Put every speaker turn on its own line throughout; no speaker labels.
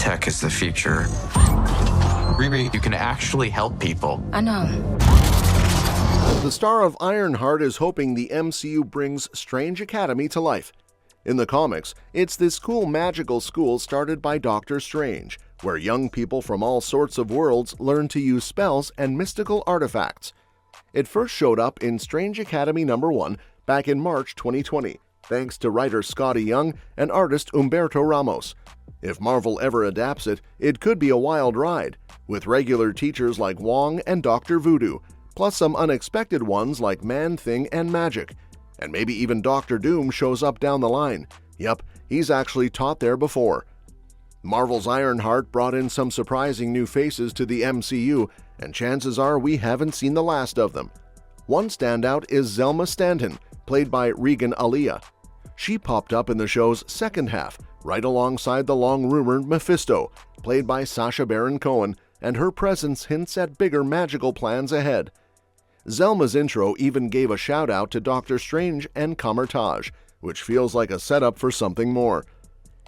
Tech is the future. Riri, you can actually help people.
I know.
The star of Ironheart is hoping the MCU brings Strange Academy to life. In the comics, it's this cool magical school started by Doctor Strange, where young people from all sorts of worlds learn to use spells and mystical artifacts. It first showed up in Strange Academy #1 back in March 2020, thanks to writer Scotty Young and artist Humberto Ramos. If Marvel ever adapts it, it could be a wild ride, with regular teachers like Wong and Dr. Voodoo, plus some unexpected ones like Man-Thing and Magic. And maybe even Doctor Doom shows up down the line. Yup, he's actually taught there before. Marvel's Ironheart brought in some surprising new faces to the MCU, and chances are we haven't seen the last of them. One standout is Zelma Stanton, played by Regan Alia. She popped up in the show's second half, right alongside the long-rumored Mephisto, played by Sacha Baron Cohen, and her presence hints at bigger magical plans ahead. Zelma's intro even gave a shout-out to Doctor Strange and Kamar-Taj, which feels like a setup for something more.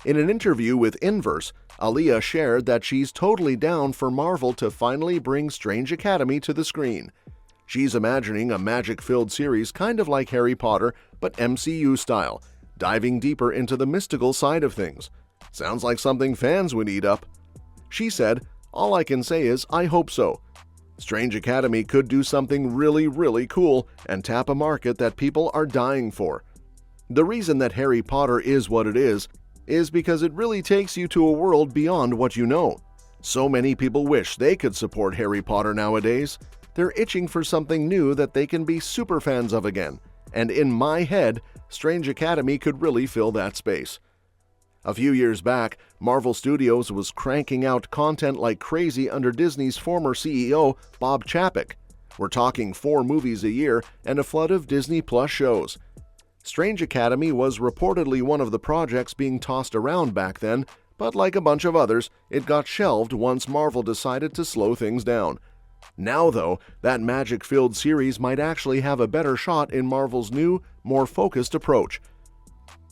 In an interview with Inverse, Alia shared that she's totally down for Marvel to finally bring Strange Academy to the screen. She's imagining a magic-filled series kind of like Harry Potter, but MCU style, diving deeper into the mystical side of things. Sounds like something fans would eat up. She said, "All I can say is I hope so. Strange Academy could do something really cool and tap a market that people are dying for. The reason that Harry Potter is what it is because it really takes you to a world beyond what you know. So many people wish they could support Harry Potter nowadays. They're itching for something new that they can be super fans of again. And in my head, Strange Academy could really fill that space." A few years back, Marvel Studios was cranking out content like crazy under Disney's former CEO, Bob Chapek. We're talking 4 movies a year and a flood of Disney Plus shows. Strange Academy was reportedly one of the projects being tossed around back then, but like a bunch of others, it got shelved once Marvel decided to slow things down. Now, though, that magic-filled series might actually have a better shot in Marvel's new, more focused approach.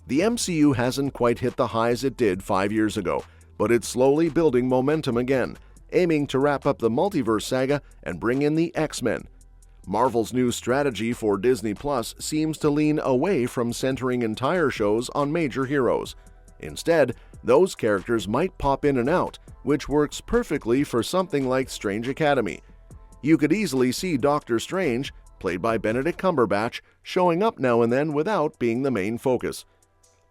The MCU hasn't quite hit the highs it did 5 years ago, but it's slowly building momentum again, aiming to wrap up the multiverse saga and bring in the X-Men. Marvel's new strategy for Disney Plus seems to lean away from centering entire shows on major heroes. Instead, those characters might pop in and out, which works perfectly for something like Strange Academy. You could easily see Doctor Strange, played by Benedict Cumberbatch, showing up now and then without being the main focus.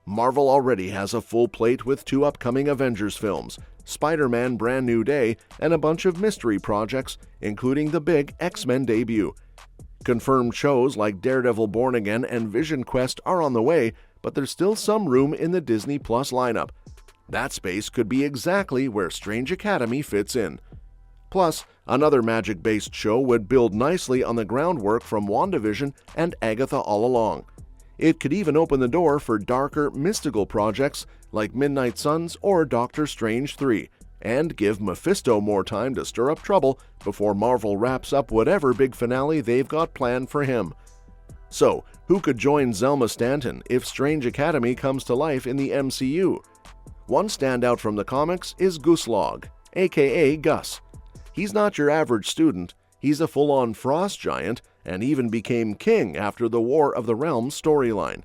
Marvel already has a full plate with 2 upcoming Avengers films, Spider-Man Brand New Day, and a bunch of mystery projects, including the big X-Men debut. Confirmed shows like Daredevil Born Again and Vision Quest are on the way, but there's still some room in the Disney Plus lineup. That space could be exactly where Strange Academy fits in. Plus, another magic-based show would build nicely on the groundwork from WandaVision and Agatha All Along. It could even open the door for darker, mystical projects like Midnight Suns or Doctor Strange 3, and give Mephisto more time to stir up trouble before Marvel wraps up whatever big finale they've got planned for him. So, who could join Zelma Stanton if Strange Academy comes to life in the MCU? One standout from the comics is Guslog, aka Gus. He's not your average student, he's a full-on frost giant, and even became king after the War of the Realms storyline.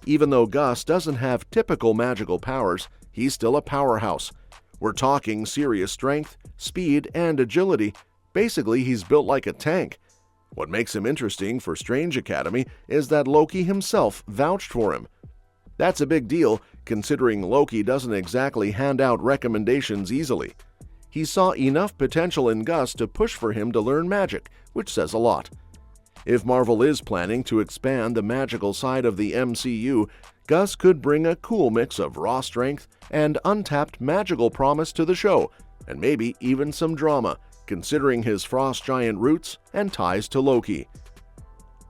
Even though Gus doesn't have typical magical powers, he's still a powerhouse. We're talking serious strength, speed, and agility. Basically, he's built like a tank. What makes him interesting for Strange Academy is that Loki himself vouched for him. That's a big deal, considering Loki doesn't exactly hand out recommendations easily. He saw enough potential in Gus to push for him to learn magic, which says a lot. If Marvel is planning to expand the magical side of the MCU, Gus could bring a cool mix of raw strength and untapped magical promise to the show, and maybe even some drama, considering his frost giant roots and ties to Loki.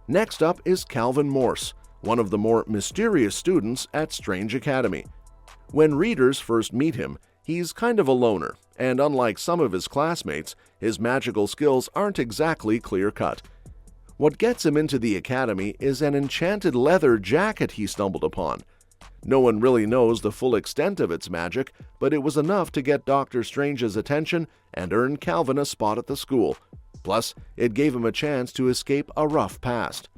Next up is Calvin Morse, one of the more mysterious students at Strange Academy. When readers first meet him, he's kind of a loner, and unlike some of his classmates, his magical skills aren't exactly clear-cut. What gets him into the academy is an enchanted leather jacket he stumbled upon. No one really knows the full extent of its magic, but it was enough to get Doctor Strange's attention and earn Calvin a spot at the school. Plus, it gave him a chance to escape a rough past.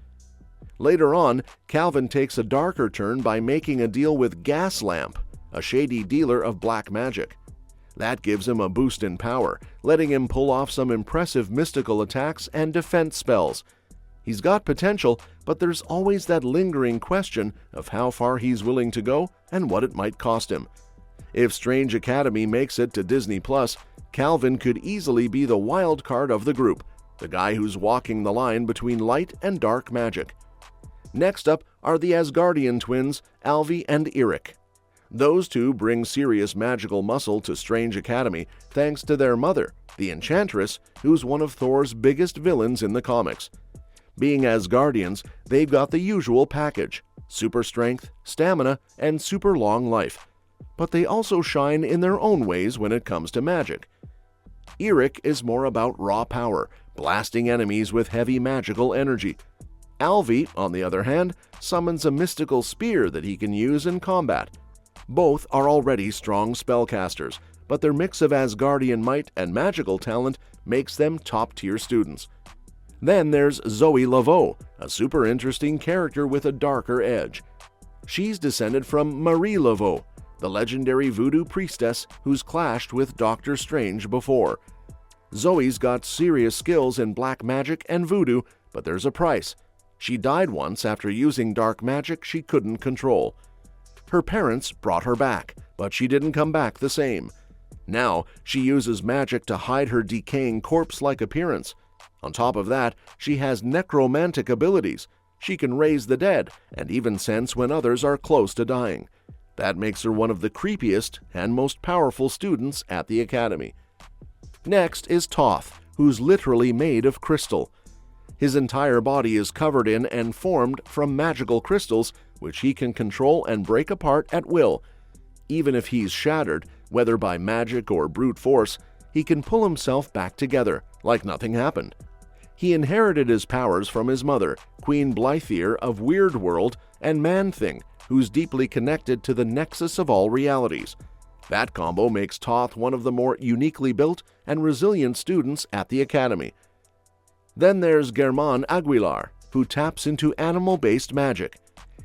Later on, Calvin takes a darker turn by making a deal with Gaslamp, a shady dealer of black magic. That gives him a boost in power, letting him pull off some impressive mystical attacks and defense spells. He's got potential, but there's always that lingering question of how far he's willing to go and what it might cost him. If Strange Academy makes it to Disney+, Calvin could easily be the wild card of the group, the guy who's walking the line between light and dark magic. Next up are the Asgardian twins, Alvi and Eric. Those two bring serious magical muscle to Strange Academy thanks to their mother, the Enchantress, who's one of Thor's biggest villains in the comics. Being Asgardians, they've got the usual package: super strength, stamina, and super long life. But they also shine in their own ways when it comes to magic. Eric is more about raw power, blasting enemies with heavy magical energy. Alvi, on the other hand, summons a mystical spear that he can use in combat. Both are already strong spellcasters, but their mix of Asgardian might and magical talent makes them top-tier students. Then there's Zoe Laveau, a super interesting character with a darker edge. She's descended from Marie Laveau, the legendary voodoo priestess who's clashed with Doctor Strange before. Zoe's got serious skills in black magic and voodoo, but there's a price. She died once after using dark magic she couldn't control. Her parents brought her back, but she didn't come back the same. Now, she uses magic to hide her decaying corpse-like appearance. On top of that, she has necromantic abilities. She can raise the dead and even sense when others are close to dying. That makes her one of the creepiest and most powerful students at the Academy. Next is Toth, who's literally made of crystal. His entire body is covered in and formed from magical crystals, which he can control and break apart at will. Even if he's shattered, whether by magic or brute force, he can pull himself back together, like nothing happened. He inherited his powers from his mother, Queen Blythier of Weird World, and Man-Thing, who's deeply connected to the nexus of all realities. That combo makes Toth one of the more uniquely built and resilient students at the Academy. Then there's Germán Aguilar, who taps into animal-based magic.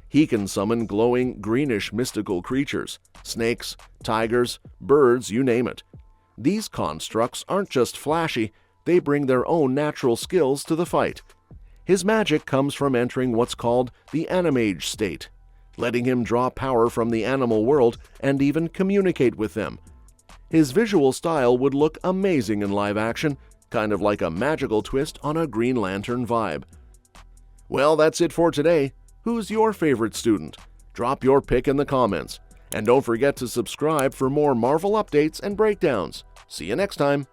He can summon glowing, greenish mystical creatures, snakes, tigers, birds, you name it. These constructs aren't just flashy, they bring their own natural skills to the fight. His magic comes from entering what's called the Animage state, letting him draw power from the animal world and even communicate with them. His visual style would look amazing in live action, kind of like a magical twist on a Green Lantern vibe. Well, that's it for today. Who's your favorite student? Drop your pick in the comments. And don't forget to subscribe for more Marvel updates and breakdowns. See you next time.